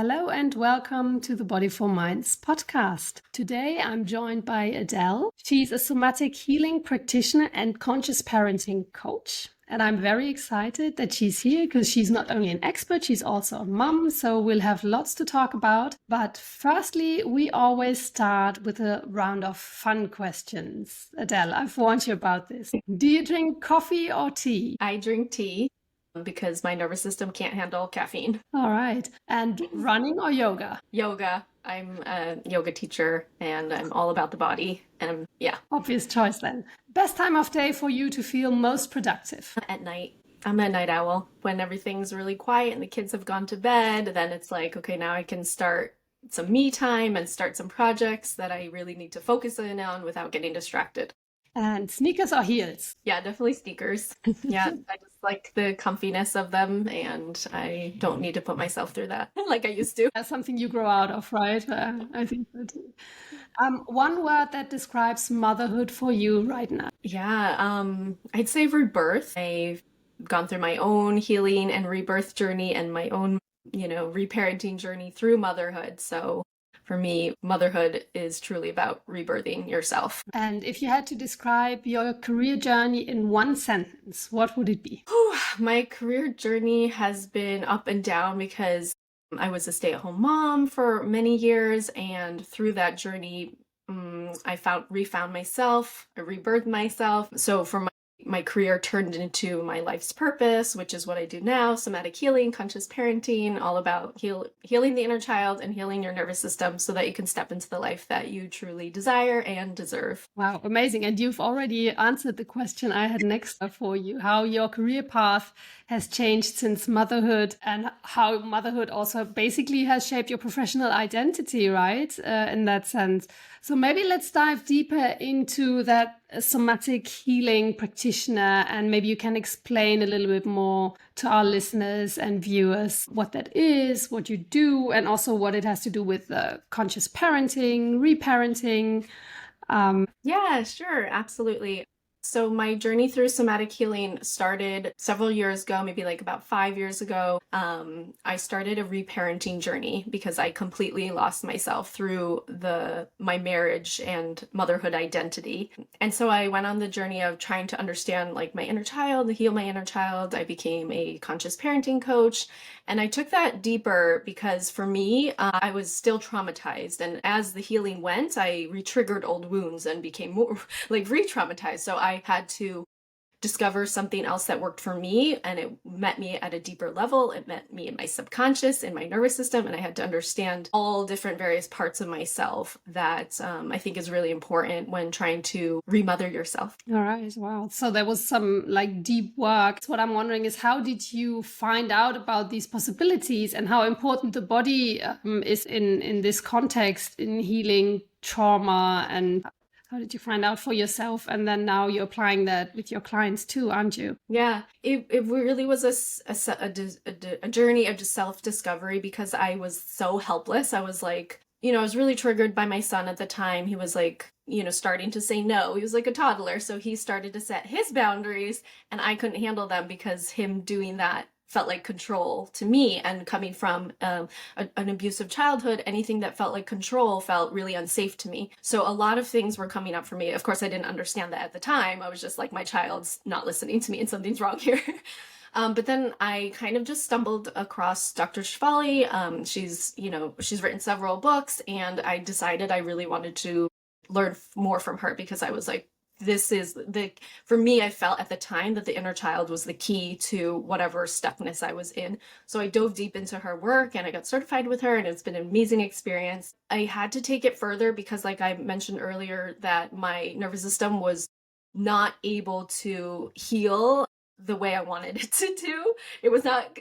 Hello and welcome to the Bodyful Minds Podcast. Today I'm joined by Adele. She's a somatic healing practitioner and conscious parenting coach. And I'm very excited that she's here because she's not only an expert, she's also a mom. So we'll have lots to talk about. But firstly, we always start with a round of fun questions. Adele, I've warned you about this. Do you drink coffee or tea? I drink tea because my nervous system can't handle caffeine. All right. And running or yoga? Yoga. I'm a yoga teacher and I'm all about the body. And Obvious choice then. Best time of day for you to feel most productive? At night. I'm a night owl. When everything's really quiet and the kids have gone to bed, then it's like, okay, now I can start some me time and start some projects that I really need to focus in on without getting distracted. And sneakers or heels? Yeah, definitely sneakers. Yeah, I just like the comfiness of them and I don't need to put myself through that like I used to. That's something you grow out of, right? I think so too. One word that describes motherhood for you right now. Yeah, I'd say rebirth. I've gone through my own healing and rebirth journey and my own, reparenting journey through motherhood. So for me, motherhood is truly about rebirthing yourself. And if you had to describe your career journey in one sentence, what would it be? My career journey has been up and down because I was a stay-at-home mom for many years, and through that journey, I refound myself, I rebirthed myself. So for my career turned into my life's purpose, which is what I do now, somatic healing, conscious parenting, all about healing the inner child and healing your nervous system so that you can step into the life that you truly desire and deserve. Wow, amazing. And you've already answered the question I had next for you, how your career path has changed since motherhood and how motherhood also basically has shaped your professional identity, right? In that sense. So maybe let's dive deeper into that somatic healing practitioner, and maybe you can explain a little bit more to our listeners and viewers what that is, what you do, and also what it has to do with conscious parenting, reparenting. Yeah, sure. Absolutely. So my journey through somatic healing started several years ago, maybe like about 5 years ago. I started a reparenting journey because I completely lost myself through my marriage and motherhood identity. And so I went on the journey of trying to understand like my inner child, to heal my inner child. I became a conscious parenting coach. And I took that deeper because for me, I was still traumatized. And as the healing went, I re-triggered old wounds and became more like re-traumatized. So I had to discover something else that worked for me, and it met me at a deeper level. It met me in my subconscious, in my nervous system, and I had to understand all different various parts of myself that I think is really important when trying to remother yourself. All right. Wow. So there was some like deep work. What I'm wondering is, how did you find out about these possibilities and how important the body is in this context in healing trauma, and how did you find out for yourself? And then now you're applying that with your clients too, aren't you? Yeah, it really was a journey of just self-discovery because I was so helpless. I was like, I was really triggered by my son at the time. He was like, starting to say no. He was like a toddler. So he started to set his boundaries and I couldn't handle them because him doing that felt like control to me, and coming from an abusive childhood, anything that felt like control felt really unsafe to me. So a lot of things were coming up for me. Of course, I didn't understand that at the time. I was just like, my child's not listening to me and something's wrong here. But then I kind of just stumbled across Dr. Shefali. She's written several books, and I decided I really wanted to learn more from her because I was like, for me, I felt at the time that the inner child was the key to whatever stuckness I was in. So I dove deep into her work and I got certified with her, and it's been an amazing experience. I had to take it further because, like I mentioned earlier, that my nervous system was not able to heal the way I wanted it to do. It was not,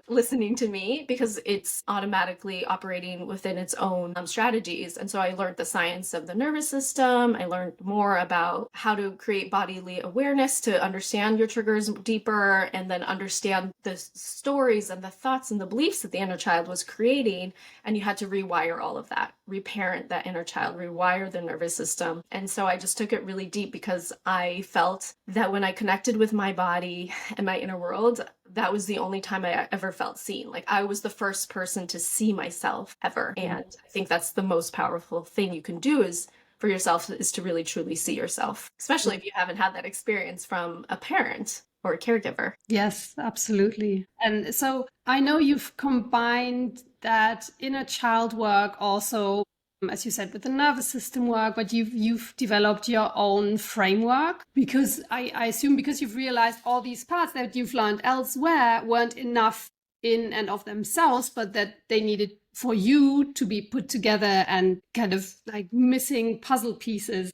listening to me because it's automatically operating within its own strategies. And so I learned the science of the nervous system. I learned more about how to create bodily awareness to understand your triggers deeper, and then understand the stories and the thoughts and the beliefs that the inner child was creating. And you had to rewire all of that, reparent that inner child, rewire the nervous system. And so I just took it really deep because I felt that when I connected with my body and my inner world, that was the only time I ever felt seen. Like I was the first person to see myself ever. And I think that's the most powerful thing you can do is for yourself, is to really truly see yourself, especially if you haven't had that experience from a parent or a caregiver. Yes, absolutely. And so I know you've combined that inner child work also, as you said, with the nervous system work, but you've developed your own framework because I assume because you've realized all these parts that you've learned elsewhere weren't enough in and of themselves, but that they needed for you to be put together and kind of like missing puzzle pieces.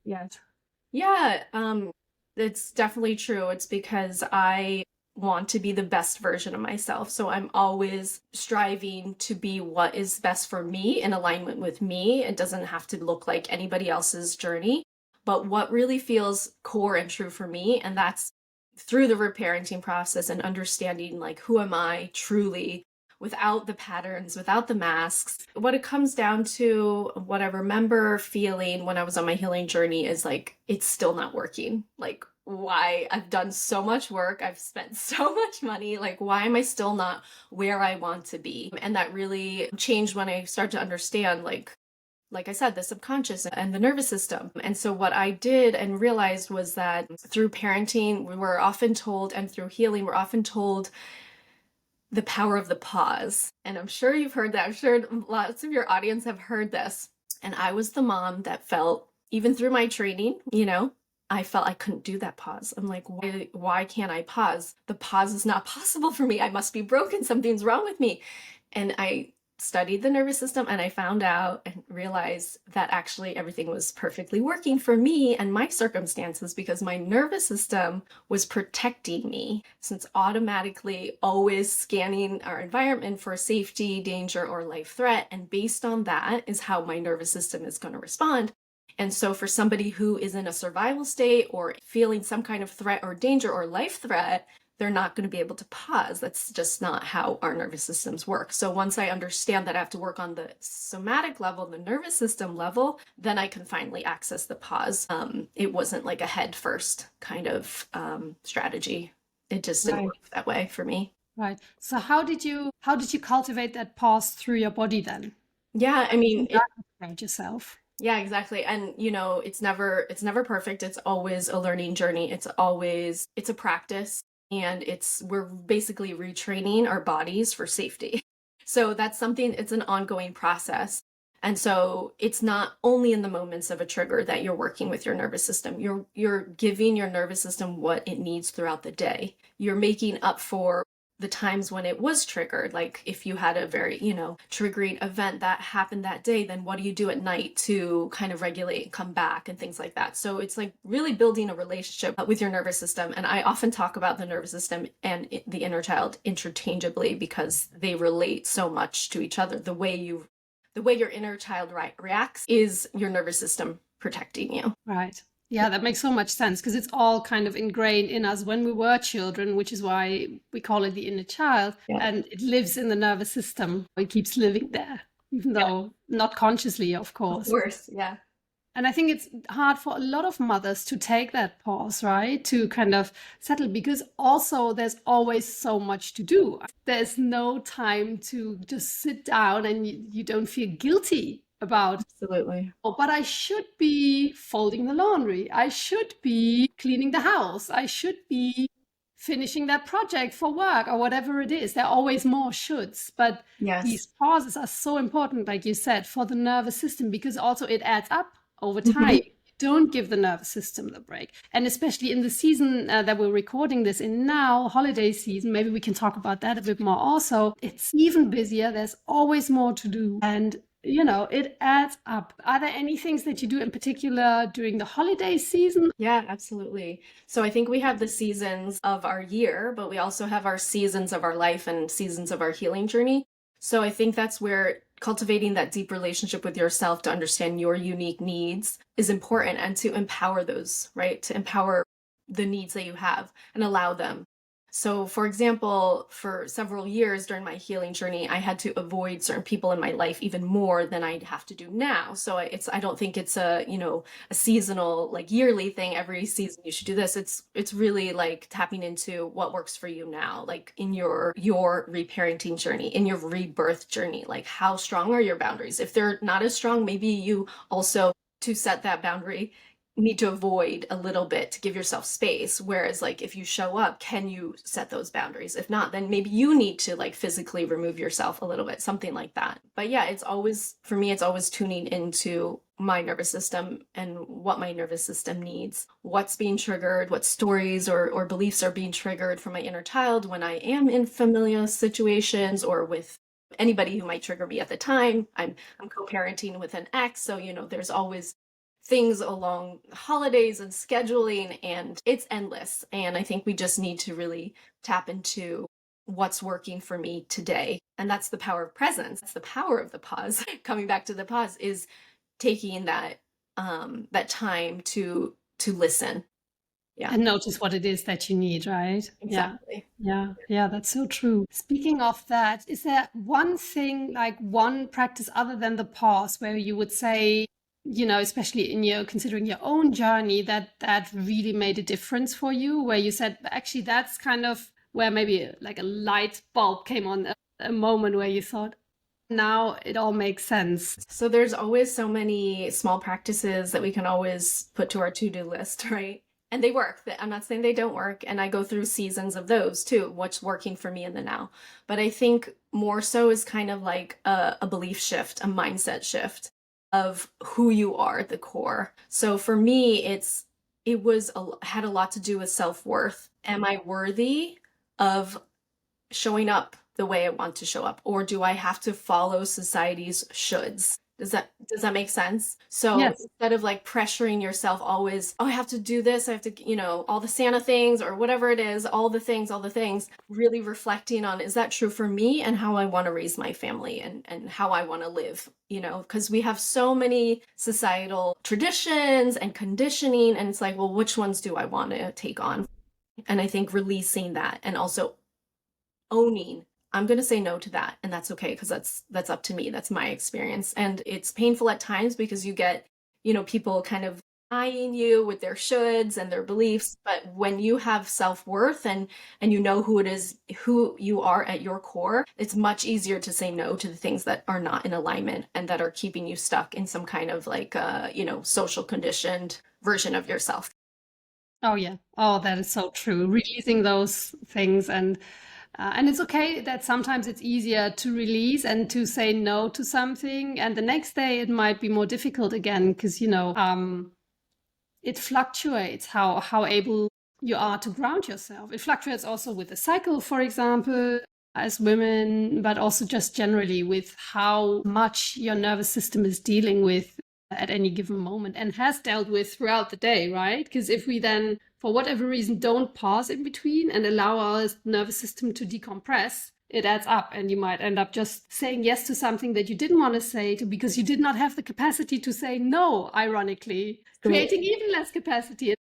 Yes. Yeah, it's definitely true. It's because I want to be the best version of myself. So I'm always striving to be what is best for me in alignment with me. It doesn't have to look like anybody else's journey, but what really feels core and true for me. And that's through the reparenting process and understanding like, who am I truly without the patterns, without the masks. What it comes down to, what I remember feeling when I was on my healing journey is like, it's still not working. Like, why? I've done so much work. I've spent so much money. Like, why am I still not where I want to be? And that really changed when I started to understand, like I said, the subconscious and the nervous system. And so what I did and realized was that through parenting, we were often told, and through healing, we're often told the power of the pause. And I'm sure you've heard that. I'm sure lots of your audience have heard this. And I was the mom that felt, even through my training, I felt I couldn't do that pause. I'm like, why can't I pause? The pause is not possible for me. I must be broken. Something's wrong with me. And I studied the nervous system and I found out and realized that actually everything was perfectly working for me and my circumstances because my nervous system was protecting me, since automatically always scanning our environment for safety, danger, or life threat. And based on that is how my nervous system is going to respond. And so for somebody who is in a survival state or feeling some kind of threat or danger or life threat, they're not going to be able to pause. That's just not how our nervous systems work. So once I understand that I have to work on the somatic level, the nervous system level, then I can finally access the pause. It wasn't like a head first kind of strategy. It just didn't work that way for me. Right. So how did you cultivate that pause through your body then? Yeah, I mean, yourself. Yeah, exactly. And it's never perfect. It's always a learning journey. It's a practice. And we're basically retraining our bodies for safety. So that's it's an ongoing process. And so it's not only in the moments of a trigger that you're working with your nervous system. You're giving your nervous system what it needs throughout the day. You're making up for the times when it was triggered. Like if you had a very, triggering event that happened that day, then what do you do at night to kind of regulate and come back and things like that. So it's like really building a relationship with your nervous system. And I often talk about the nervous system and the inner child interchangeably because they relate so much to each other. The way your inner child reacts is your nervous system protecting you. Right. Yeah, that makes so much sense because it's all kind of ingrained in us when we were children, which is why we call it the inner child. Yeah. And it lives in the nervous system. It keeps living there, even though not consciously, of course. Of course, yeah. And I think it's hard for a lot of mothers to take that pause, right? To kind of settle, because also there's always so much to do. There's no time to just sit down and you don't feel guilty about. Absolutely. Oh, but I should be folding the laundry. I should be cleaning the house. I should be finishing that project for work or whatever it is. There are always more shoulds. But yes, these pauses are so important, like you said, for the nervous system, because also it adds up over time. Mm-hmm. You don't give the nervous system the break. And especially in the season that we're recording this in now, holiday season, maybe we can talk about that a bit more also. It's even busier. There's always more to do. And it adds up. Are there any things that you do in particular during the holiday season? Yeah, absolutely. So I think we have the seasons of our year, but we also have our seasons of our life and seasons of our healing journey. So I think that's where cultivating that deep relationship with yourself to understand your unique needs is important, and to empower those, right? To empower the needs that you have and allow them. So, for example, for several years during my healing journey, I had to avoid certain people in my life even more than I have to do now. So I don't think it's a, a seasonal, like yearly thing. Every season you should do this. It's really like tapping into what works for you now, like in your reparenting journey, in your rebirth journey. Like, how strong are your boundaries? If they're not as strong, maybe you also, to set that boundary, need to avoid a little bit to give yourself space. Whereas like if you show up, can you set those boundaries? If not, then maybe you need to like physically remove yourself a little bit, something like that. But yeah, it's always, for me, it's always tuning into my nervous system and what my nervous system needs, what's being triggered, what stories or beliefs are being triggered from my inner child when I am in familiar situations or with anybody who might trigger me at the time. I'm co-parenting with an ex, so there's always things along holidays and scheduling, and it's endless. And I think we just need to really tap into what's working for me today. And that's the power of presence. That's the power of the pause. Coming back to the pause is taking that that time to listen. Yeah. And notice what it is that you need, right? Exactly. Yeah, that's so true. Speaking of that, is there one thing, like one practice other than the pause, where you would say, especially in your considering your own journey, that really made a difference for you, where you said, actually, that's kind of where maybe like a light bulb came on, a moment where you thought, now it all makes sense? So there's always so many small practices that we can always put to our to-do list, right? And they work. I'm not saying they don't work. And I go through seasons of those too, what's working for me in the now. But I think more so is kind of like a belief shift, a mindset shift of who you are at the core. So for me, had a lot to do with self-worth. Am I worthy of showing up the way I want to show up? Or do I have to follow society's shoulds? Does that make sense? So Yes. instead of like pressuring yourself always, oh, I have to do this, I have to, all the Santa things or whatever it is, all the things, really reflecting on, is that true for me and how I want to raise my family and how I want to live, because we have so many societal traditions and conditioning, and it's like, well, which ones do I want to take on? And I think releasing that and also owning, I'm going to say no to that. And that's okay, because that's up to me. That's my experience. And it's painful at times because you get, people kind of eyeing you with their shoulds and their beliefs. But when you have self-worth and you know who it is, who you are at your core, it's much easier to say no to the things that are not in alignment and that are keeping you stuck in some kind of like, social conditioned version of yourself. Oh, yeah. Oh, that is so true. Releasing those things, and it's okay that sometimes it's easier to release and to say no to something, and the next day it might be more difficult again because it fluctuates how able you are to ground yourself. It fluctuates also with the cycle, for example, as women, but also just generally with how much your nervous system is dealing with at any given moment and has dealt with throughout the day, right? Because if we then, for whatever reason, don't pause in between and allow our nervous system to decompress, it adds up, and you might end up just saying yes to something that you didn't want to say to because you did not have the capacity to say no, ironically, creating even less capacity.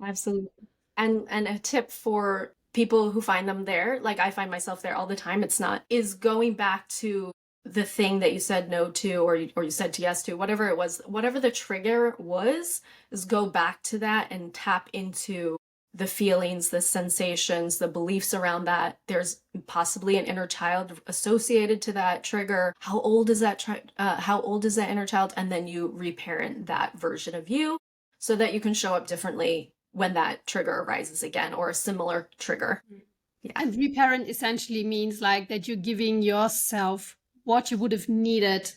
Absolutely. And a tip for people who find them there, like I find myself there all the time, is going back to the thing that you said no to, or you said yes to, whatever it was, whatever the trigger was, is go back to that and tap into the feelings, the sensations, the beliefs around that. There's possibly an inner child associated to that trigger. How old is that inner child? And then you reparent that version of you so that you can show up differently when that trigger arises again, or a similar trigger. Yeah. And reparent essentially means like that you're giving yourself what you would have needed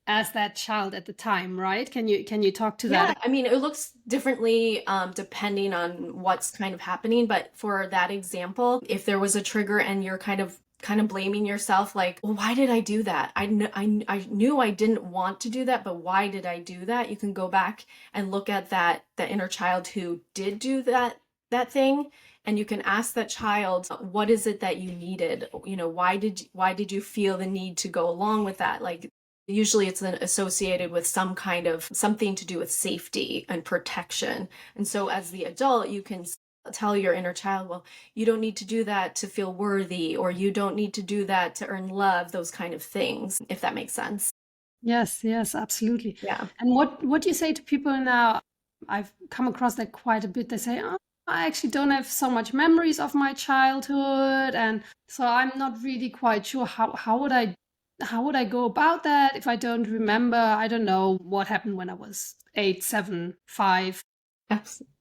as that child at the time, right? Can you talk to that? Yeah, I mean, it looks differently depending on what's kind of happening. But for that example, if there was a trigger and you're kind of blaming yourself, like, well, why did I do that? I knew I didn't want to do that, but why did I do that? You can go back and look at that inner child who did do that thing. And you can ask that child, what is it that you needed? Why did you feel the need to go along with that? Like, usually it's associated with some kind of something to do with safety and protection. And so as the adult, you can tell your inner child, well, you don't need to do that to feel worthy, or you don't need to do that to earn love, those kind of things, if that makes sense. Yes, yes, absolutely. Yeah. And what do you say to people now? I've come across that quite a bit. They say, "Oh, I actually don't have so much memories of my childhood, and so I'm not really quite sure how would I go about that if I don't remember? I don't know what happened when I was 8, 7, 5, Absolutely.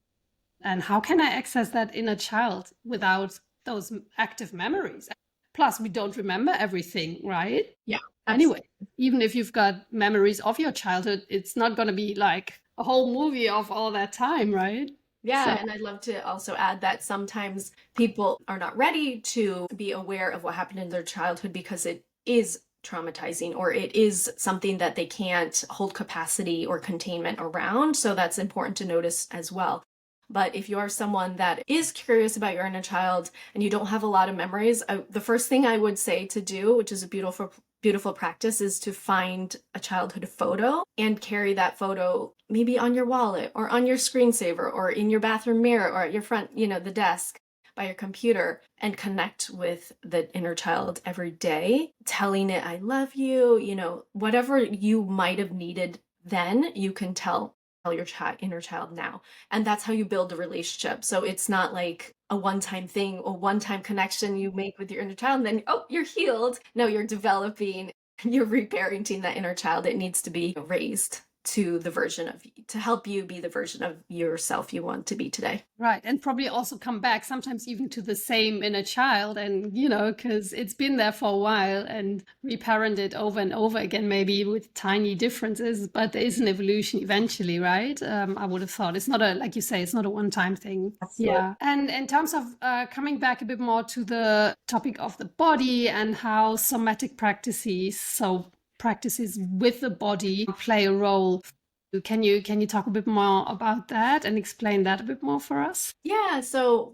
and how can I access that inner child without those active memories? Plus, we don't remember everything, right? Yeah. Anyway, Absolutely. even if you've got memories of your childhood, it's not going to be like a whole movie of all that time, right? Yeah, So, and I'd love to also add that sometimes people are not ready to be aware of what happened in their childhood because it is traumatizing, or it is something that they can't hold capacity or containment around. So that's important to notice as well. But if you are someone that is curious about your inner child and you don't have a lot of memories, the first thing I would say to do, which is a beautiful practice, is to find a childhood photo and carry that photo maybe on your wallet or on your screensaver or in your bathroom mirror or at your front, the desk by your computer, and connect with the inner child every day, telling it, I love you, whatever you might have needed then, you can tell your inner child now. And that's how you build a relationship. So it's not like a one-time thing or one-time connection you make with your inner child and then, oh, you're healed. No, you're developing, you're reparenting that inner child. It needs to be raised to help you be the version of yourself you want to be today. right. And probably also come back sometimes even to the same inner child, and, because it's been there for a while, and reparent it over and over again, maybe with tiny differences, but there is an evolution eventually, right? I would have thought it's not like you say, it's not a one-time thing. Absolutely. Yeah. And in terms of coming back a bit more to the topic of the body and how somatic practices with the body play a role. Can you talk a bit more about that and explain that a bit more for us? Yeah, so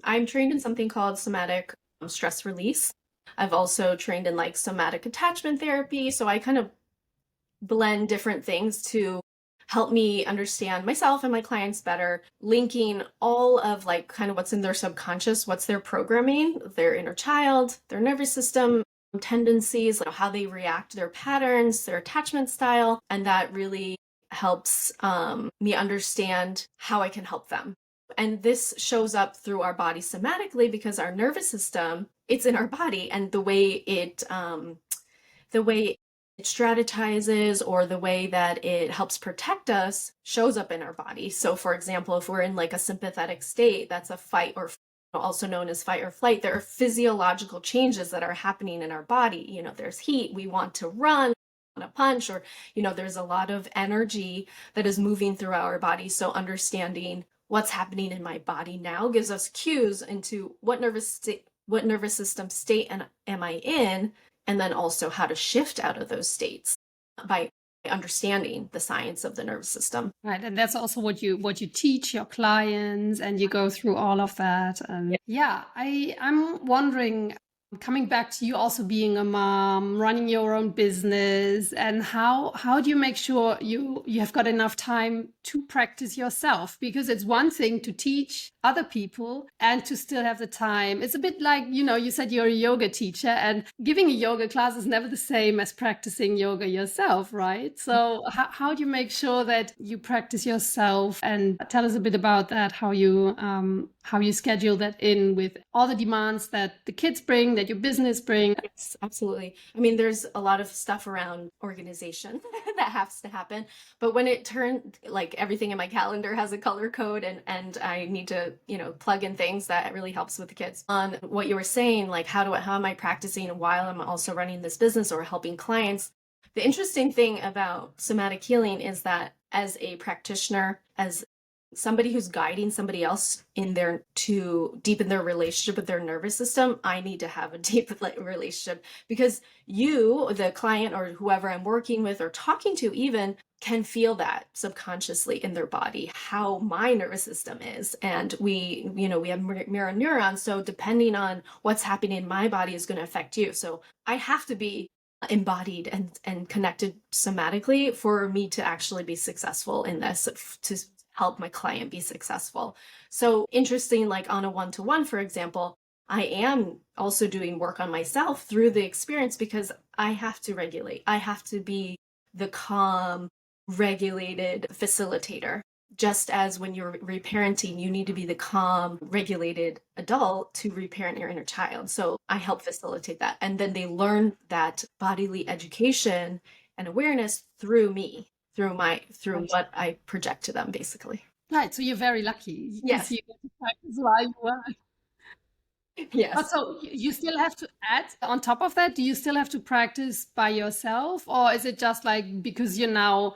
I'm trained in something called somatic stress release. I've also trained in like somatic attachment therapy, so I kind of blend different things to help me understand myself and my clients better, linking all of like kind of what's in their subconscious, what's their programming, their inner child, their nervous system tendencies, like how they react, their patterns, their attachment style, and that really helps me understand how I can help them. And this shows up through our body somatically because our nervous system, it's in our body, and the way it strategizes, or the way that it helps protect us, shows up in our body. So for example, if we're in like a sympathetic state, that's a fight, or also known as fight or flight, there are physiological changes that are happening in our body. There's heat, we want to run, want to punch, or there's a lot of energy that is moving through our body. So understanding what's happening in my body now gives us cues into what nervous system state am I in, and then also how to shift out of those states by understanding the science of the nervous system. Right, and that's also what you teach your clients, and you go through all of that. And yeah, I'm wondering, coming back to you also being a mom, running your own business, and how do you make sure you have got enough time to practice yourself? Because it's one thing to teach other people and to still have the time. It's a bit like, you said you're a yoga teacher, and giving a yoga class is never the same as practicing yoga yourself, right? So how do you make sure that you practice yourself? And tell us a bit about that, how you schedule that in with all the demands that the kids bring, that your business brings. Yes, absolutely. I mean, there's a lot of stuff around organization that has to happen, but when it turned, like, everything in my calendar has a color code, and I need to, plug in things, that really helps with the kids. On what you were saying, like, how am I practicing while I'm also running this business or helping clients? The interesting thing about somatic healing is that as a practitioner, as somebody who's guiding somebody else to deepen their relationship with their nervous system, I need to have a deep relationship, because you, the client, or whoever I'm working with or talking to even, can feel that subconsciously in their body, how my nervous system is. And we have mirror neurons. So depending on what's happening in my body is going to affect you. So I have to be embodied and connected somatically for me to actually be successful in this, to help my client be successful. So interesting, like on a one-to-one, for example, I am also doing work on myself through the experience because I have to regulate. I have to be the calm, regulated facilitator. Just as when you're reparenting, you need to be the calm, regulated adult to reparent your inner child. So I help facilitate that. And then they learn that bodily education and awareness through me, through Right. what I project to them, basically. Right. So you're very lucky because Yes. you get to practice while you work. But Yes. so you still have to add on top of that, do you still have to practice by yourself? Or is it just like because you're now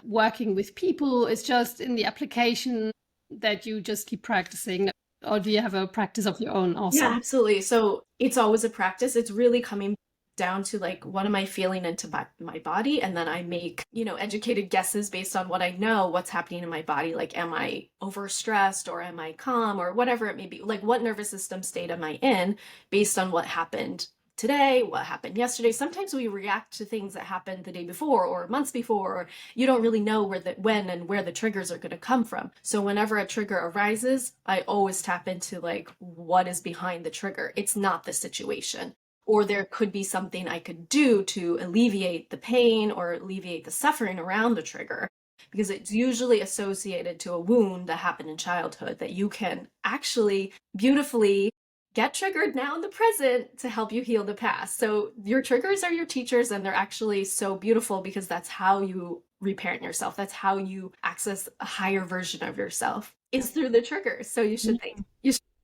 working with people, it's just in the application that you just keep practicing? Or do you have a practice of your own Yeah, also? absolutely. So it's always a practice. It's really coming down to like, what am I feeling into my body? And then I make, educated guesses based on what I know, what's happening in my body. Like, am I overstressed or am I calm or whatever it may be? Like, what nervous system state am I in based on what happened today, what happened yesterday? Sometimes we react to things that happened the day before or months before, or you don't really know when and where the triggers are going to come from. So whenever a trigger arises, I always tap into like, what is behind the trigger? It's not the situation. Or there could be something I could do to alleviate the pain or alleviate the suffering around the trigger, because it's usually associated to a wound that happened in childhood that you can actually beautifully get triggered now in the present to help you heal the past. So your triggers are your teachers, and they're actually so beautiful because that's how you reparent yourself. That's how you access a higher version of yourself, is through the triggers. So you should think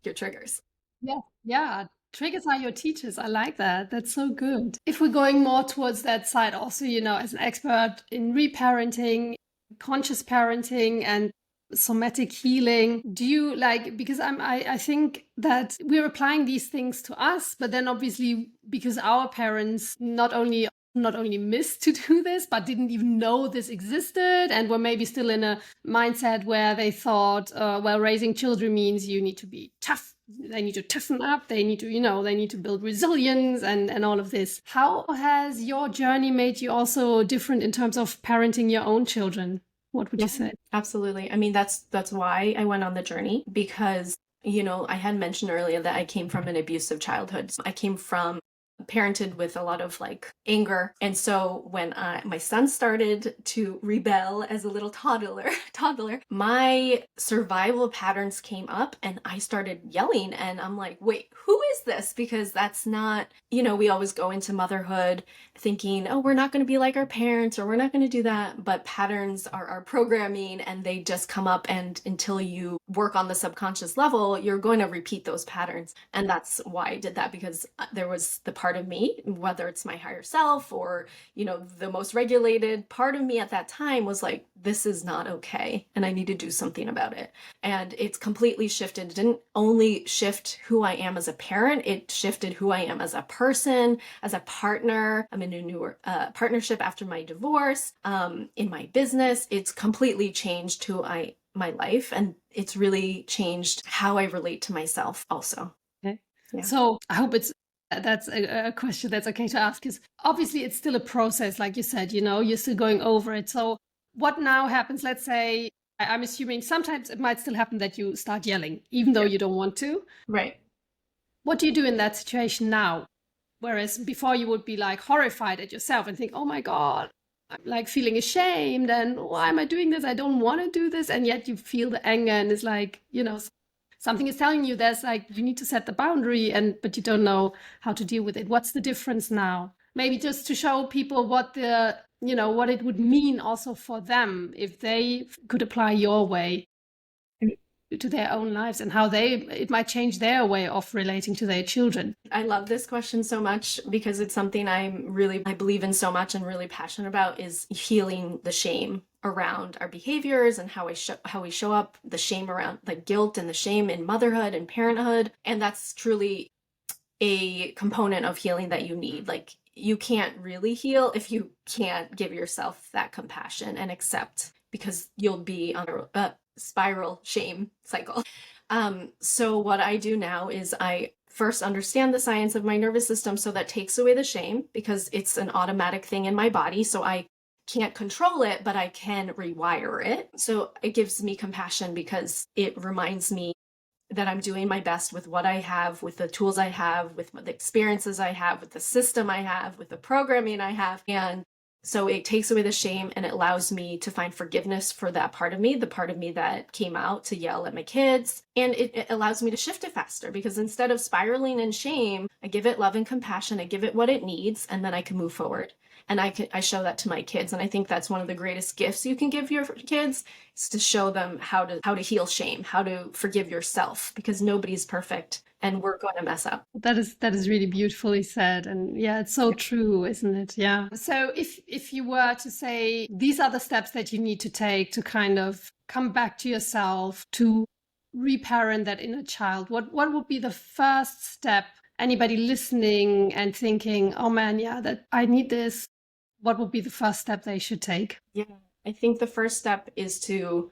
your triggers. Yeah, yeah. Triggers are your teachers. I like that. That's so good. If we're going more towards that side, also, as an expert in reparenting, conscious parenting, and somatic healing, do you like, because I think that we're applying these things to us, but then obviously because our parents not only missed to do this, but didn't even know this existed, and were maybe still in a mindset where they thought, well, raising children means you need to be tough. They need to toughen up. They need to, they need to build resilience and all of this. How has your journey made you also different in terms of parenting your own children? What would you say? Absolutely. I mean, that's why I went on the journey, because I had mentioned earlier that I came from an abusive childhood. I came from parented with a lot of like anger. And so when my son started to rebel as a little toddler, my survival patterns came up and I started yelling, and I'm like, wait, who is this? Because that's not, we always go into motherhood thinking, oh, we're not going to be like our parents, or we're not going to do that. But patterns are our programming, and they just come up, and until you work on the subconscious level, you're going to repeat those patterns. And that's why I did that, because there was the part of me, whether it's my higher self or, the most regulated part of me at that time, was like, this is not okay, and I need to do something about it. And it's completely shifted. It didn't only shift who I am as a parent, it shifted who I am as a person, as a partner. I'm in a newer partnership after my divorce. In my business, it's completely changed my life, and it's really changed how I relate to myself also. Okay. Yeah. So I hope that's a question that's okay to ask, because obviously it's still a process, like you said, you're still going over it. So what now happens? Let's say, I'm assuming sometimes it might still happen that you start yelling, even though you don't want to. Right. What do you do in that situation now? Whereas before you would be like horrified at yourself and think, oh my God, I'm like feeling ashamed, and why am I doing this? I don't want to do this. And yet you feel the anger, and it's like, something is telling you there's like, you need to set the boundary, but you don't know how to deal with it. What's the difference now? Maybe just to show people what what it would mean also for them if they could apply your way to their own lives, and how it might change their way of relating to their children. I love this question so much, because it's something I believe in so much and really passionate about, is healing the shame around our behaviors and how we show up, the shame around the guilt and the shame in motherhood and parenthood. And that's truly a component of healing that you need. Like, you can't really heal if you can't give yourself that compassion and accept, because you'll be on a spiral shame cycle. So what I do now is I first understand the science of my nervous system, so that takes away the shame, because it's an automatic thing in my body. So I can't control it, but I can rewire it. So it gives me compassion because it reminds me that I'm doing my best with what I have, with the tools I have, with the experiences I have, with the system I have, with the programming I have. And so it takes away the shame and it allows me to find forgiveness for that part of me, the part of me that came out to yell at my kids. And it allows me to shift it faster because instead of spiraling in shame, I give it love and compassion, I give it what it needs, and then I can move forward. And I show that to my kids. And I think that's one of the greatest gifts you can give your kids is to show them how to heal shame, how to forgive yourself, because nobody's perfect and we're going to mess up. That is really beautifully said. And yeah, it's so true, isn't it? Yeah. So if you were to say these are the steps that you need to take to kind of come back to yourself, to reparent that inner child, what would be the first step? Anybody listening and thinking, oh man, yeah, that I need this. What would be the first step they should take? Yeah, I think the first step is to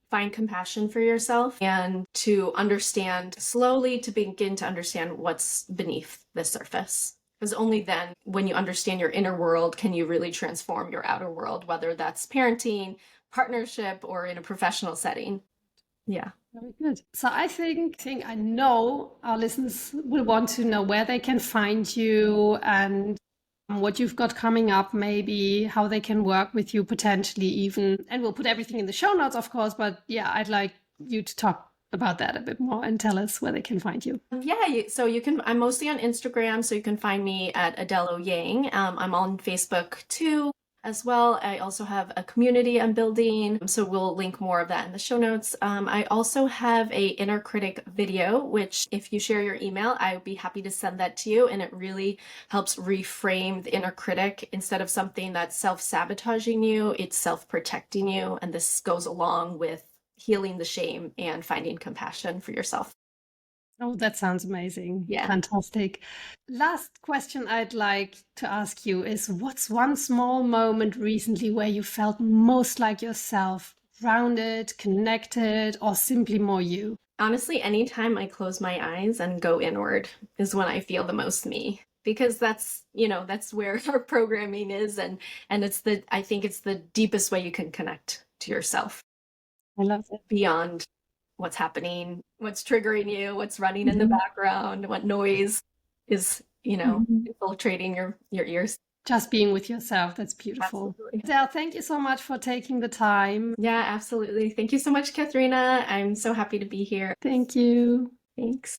find compassion for yourself and to understand slowly, to begin to understand what's beneath the surface. Because only then, when you understand your inner world, can you really transform your outer world, whether that's parenting, partnership, or in a professional setting. Yeah. Very good. So I think I know our listeners will want to know where they can find you and what you've got coming up, maybe how they can work with you potentially even. And we'll put everything in the show notes, of course. But yeah, I'd like you to talk about that a bit more and tell us where they can find you. Yeah, so you can, I'm mostly on Instagram, so you can find me at Adele OuYang. I'm on Facebook too as well. I also have a community I'm building, so we'll link more of that in the show notes. I also have a inner critic video, which if you share your email, I would be happy to send that to you. And it really helps reframe the inner critic. Instead of something that's self-sabotaging you, it's self-protecting you. And this goes along with healing the shame and finding compassion for yourself. Oh, that sounds amazing. Yeah. Fantastic. Last question I'd like to ask you is, what's one small moment recently where you felt most like yourself, grounded, connected, or simply more you? Honestly, anytime I close my eyes and go inward is when I feel the most me. Because that's, that's where our programming is. And I think it's the deepest way you can connect to yourself. I love it. Beyond what's happening, what's triggering you, what's running in the background, what noise is, infiltrating your ears. Just being with yourself. That's beautiful. Absolutely. Adele, thank you so much for taking the time. Yeah, absolutely. Thank you so much, Katharina. I'm so happy to be here. Thank you. Thanks.